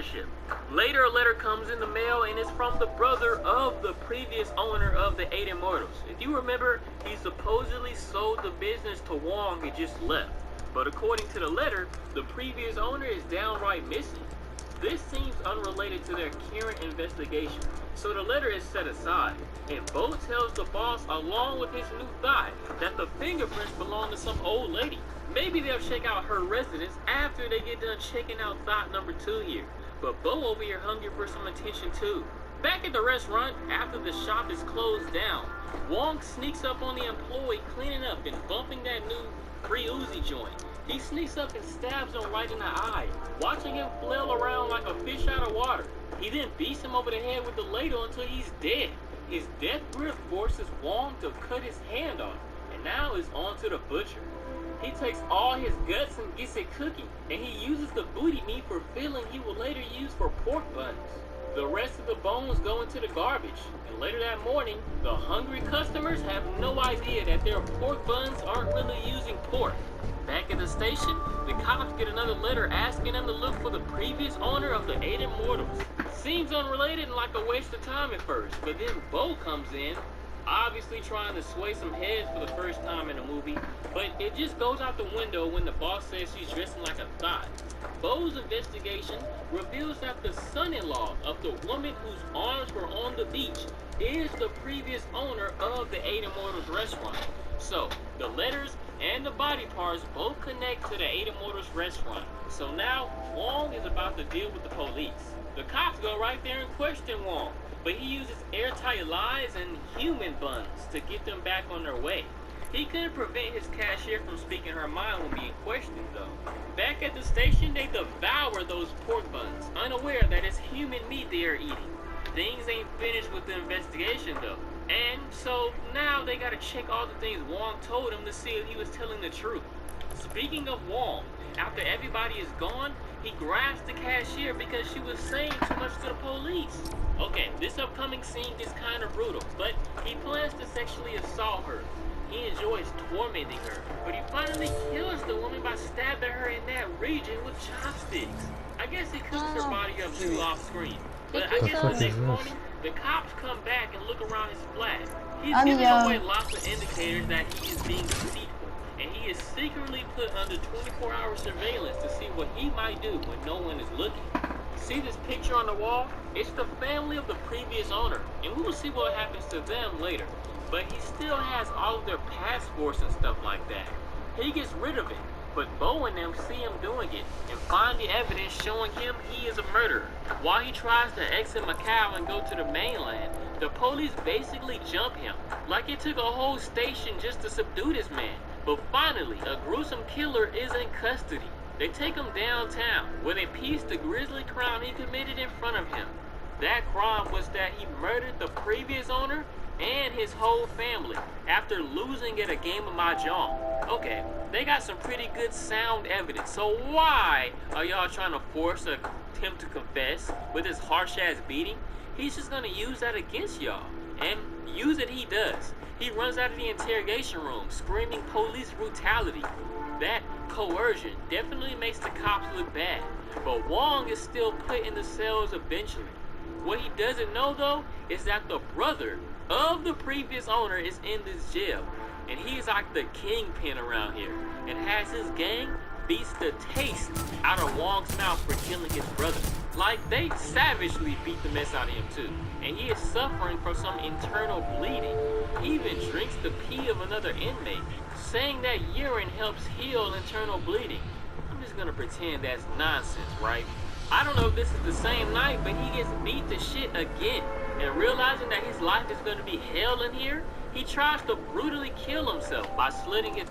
ownership. Later, a letter comes in the mail and it's from the brother of the previous owner of the 8 Immortals. If you remember, he supposedly sold the business to Wong and just left. But according to the letter, the previous owner is downright missing. This seems unrelated to their current investigation, so the letter is set aside, and Bo tells the boss along with his new thigh that the fingerprints belong to some old lady. Maybe they'll check out her residence after they get done checking out thought number 2 here, but Bo over here hungry for some attention too. Back at the restaurant, after the shop is closed down, Wong sneaks up on the employee cleaning up and bumping that new free Uzi joint. He sneaks up and stabs him right in the eye, watching him flail around like a fish out of water. He then beats him over the head with the ladle until he's dead. His death grip forces Wong to cut his hand off, and now it's on to the butcher. He takes all his guts and gets it cooking, and he uses the booty meat for filling he will later use for pork buns. The rest of the bones go into the garbage, and later that morning, the hungry customers have no idea that their pork buns aren't really using pork. Back at the station, the cops get another letter asking them to look for the previous owner of the 8 Immortals. Seems unrelated and like a waste of time at first, but then Bo comes in, obviously trying to sway some heads for the first time in the movie, but it just goes out the window when the boss says she's dressing like a thot. Bo's investigation reveals that the son-in-law of the woman whose arms were on the beach is the previous owner of the 8 Immortals restaurant. So, the letters and the body parts both connect to the 8 Immortals restaurant. So now, Wong is about to deal with the police. The cops go right there and question Wong, but he uses airtight lies and human buns to get them back on their way. He couldn't prevent his cashier from speaking her mind when being questioned though. Back at the station, they devour those pork buns, unaware that it's human meat they are eating. Things ain't finished with the investigation though. And so now they gotta check all the things Wong told him to see if he was telling the truth. Speaking of Wong, after everybody is gone, he grabs the cashier because she was saying too much to the police. Okay, this upcoming scene is kind of brutal, but he plans to sexually assault her. He enjoys tormenting her, but he finally kills the woman by stabbing her in that region with chopsticks. I guess he cooks her body up too off screen. But I guess the next morning, the cops come back and look around his flat. He's giving away lots of indicators that he is being deceitful, and he is secretly put under 24-hour surveillance to see what he might do when no one is looking. See this picture on the wall? It's the family of the previous owner, and we will see what happens to them later. But he still has all of their passports and stuff like that. He gets rid of it, but Bo and them see him doing it and find the evidence showing him he is a murderer. While he tries to exit Macau and go to the mainland, the police basically jump him, like it took a whole station just to subdue this man. But finally, a gruesome killer is in custody. They take him downtown, where they piece the grisly crime he committed in front of him. That crime was that he murdered the previous owner and his whole family after losing at a game of Mahjong. Okay, they got some pretty good sound evidence, so why are y'all trying to force him to confess with his harsh-ass beating? He's just gonna use that against y'all, and use it he does. He runs out of the interrogation room screaming police brutality. That coercion definitely makes the cops look bad, but Wong is still put in the cells eventually. What he doesn't know though is that the brother of the previous owner is in this jail, and he's like the kingpin around here, and has his gang beats the taste out of Wong's mouth for killing his brother. Like, they savagely beat the mess out of him too, and he is suffering from some internal bleeding. He even drinks the pee of another inmate, saying that urine helps heal internal bleeding. I'm just gonna pretend that's nonsense, right? I don't know if this is the same night, but he gets beat to shit again, and realizing that his life is gonna be hell in here, he tries to brutally kill himself by slitting his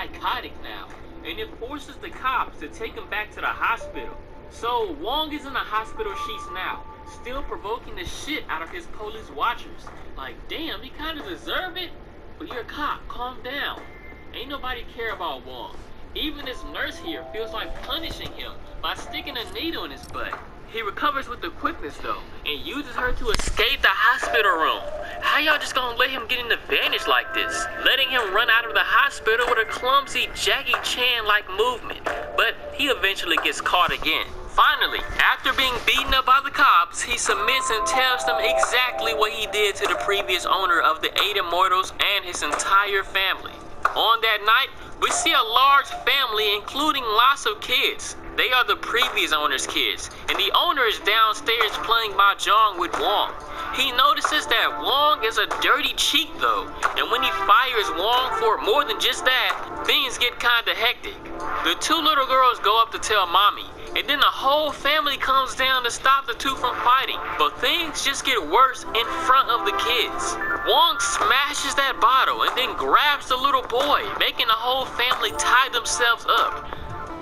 psychotic now, and it forces the cops to take him back to the hospital. So Wong is in the hospital sheets now, still provoking the shit out of his police watchers. Like, damn, he kinda deserve it, but you're a cop, calm down. Ain't nobody care about Wong. Even this nurse here feels like punishing him by sticking a needle in his butt. He recovers with the quickness though, and uses her to escape the hospital room. How y'all just gonna let him get an advantage like this? Letting him run out of the hospital with a clumsy Jackie Chan-like movement. But he eventually gets caught again. Finally, after being beaten up by the cops, he submits and tells them exactly what he did to the previous owner of the 8 Immortals and his entire family. On that night, we see a large family including lots of kids. They are the previous owner's kids, and the owner is downstairs playing mahjong with Wong. He notices that Wong is a dirty cheat though, and when he fires Wong for more than just that, things get kinda hectic. The 2 little girls go up to tell mommy, and then the whole family comes down to stop the 2 from fighting. But things just get worse in front of the kids. Wong smashes that bottle and then grabs the little boy, making the whole family tie themselves up.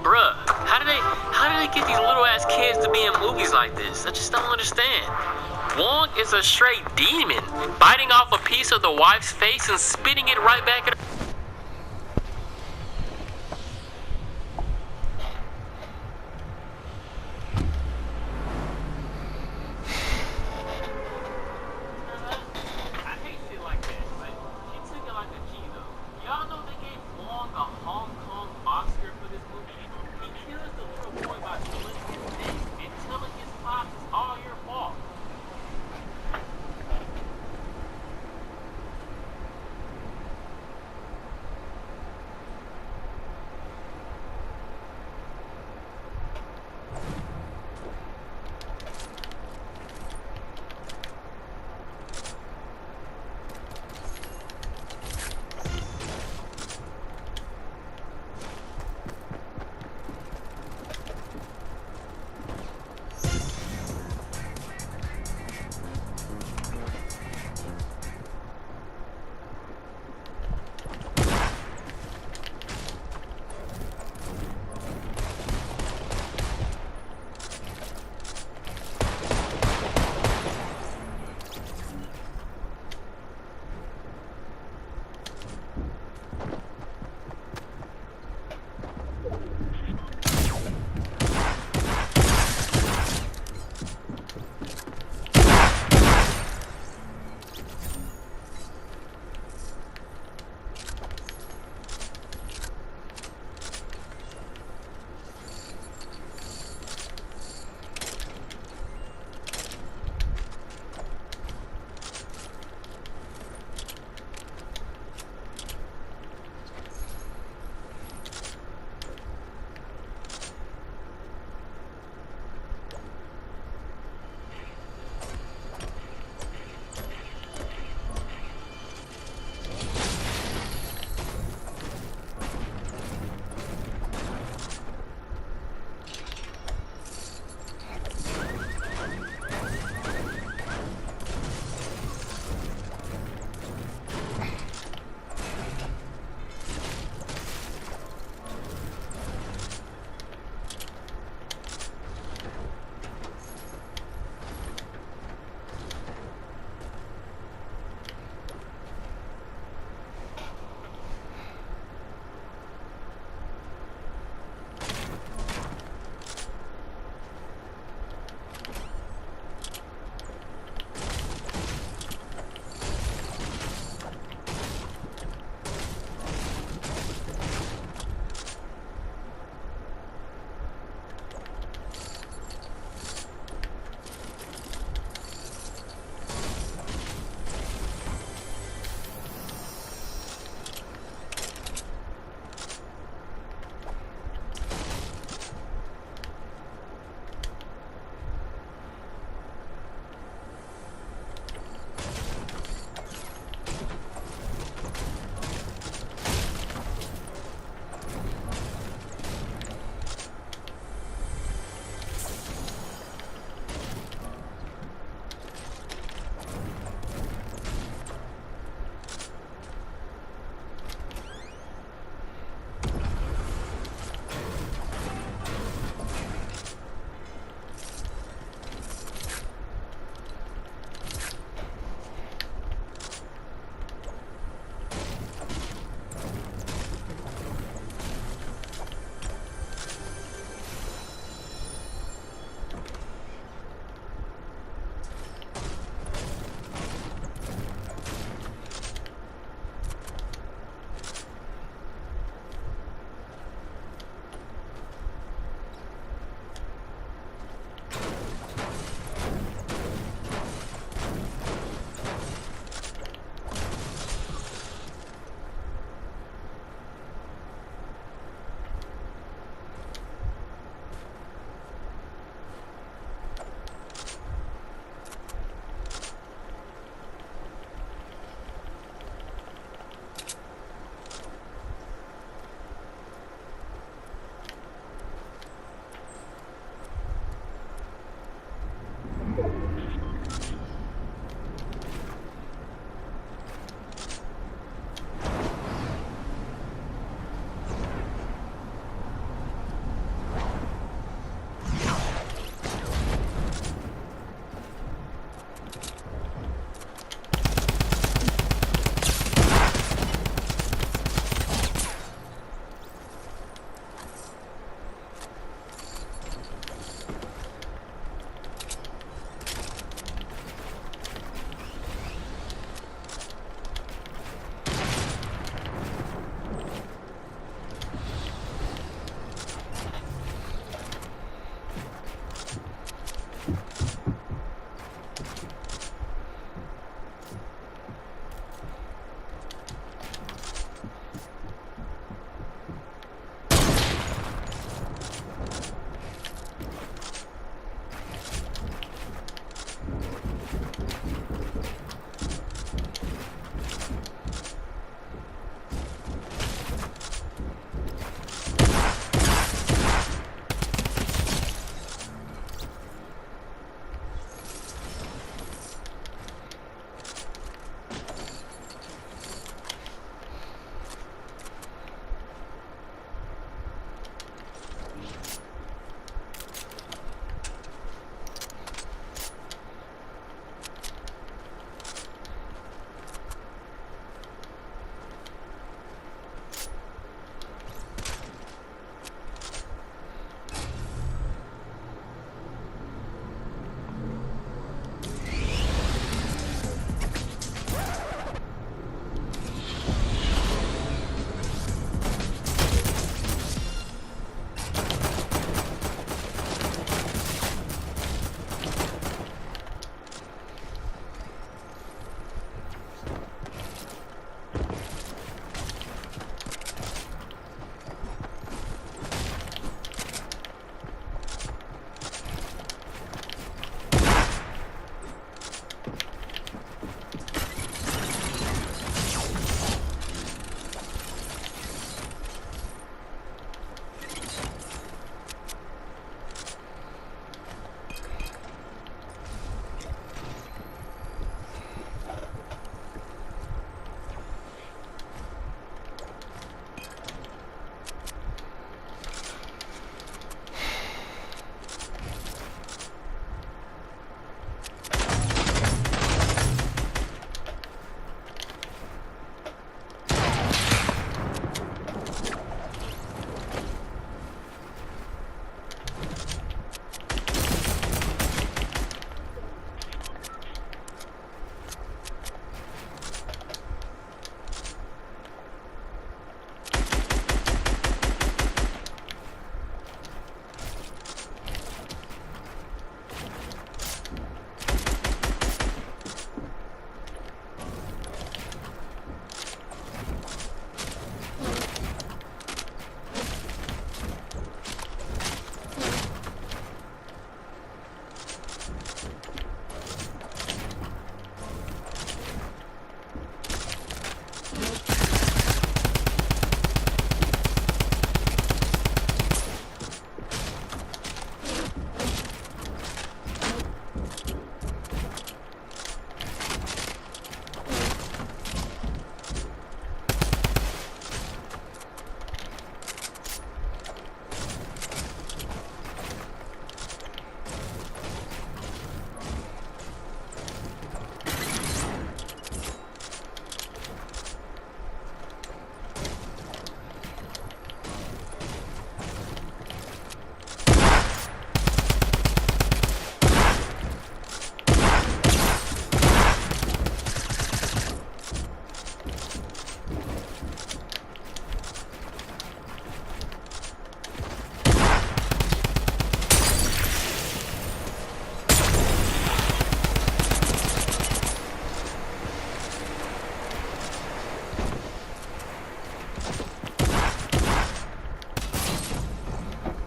Bruh, how do they get these little ass kids to be in movies like this? I just don't understand. Wong is a straight demon, biting off a piece of the wife's face and spitting it right back at her.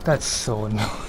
That's so annoying.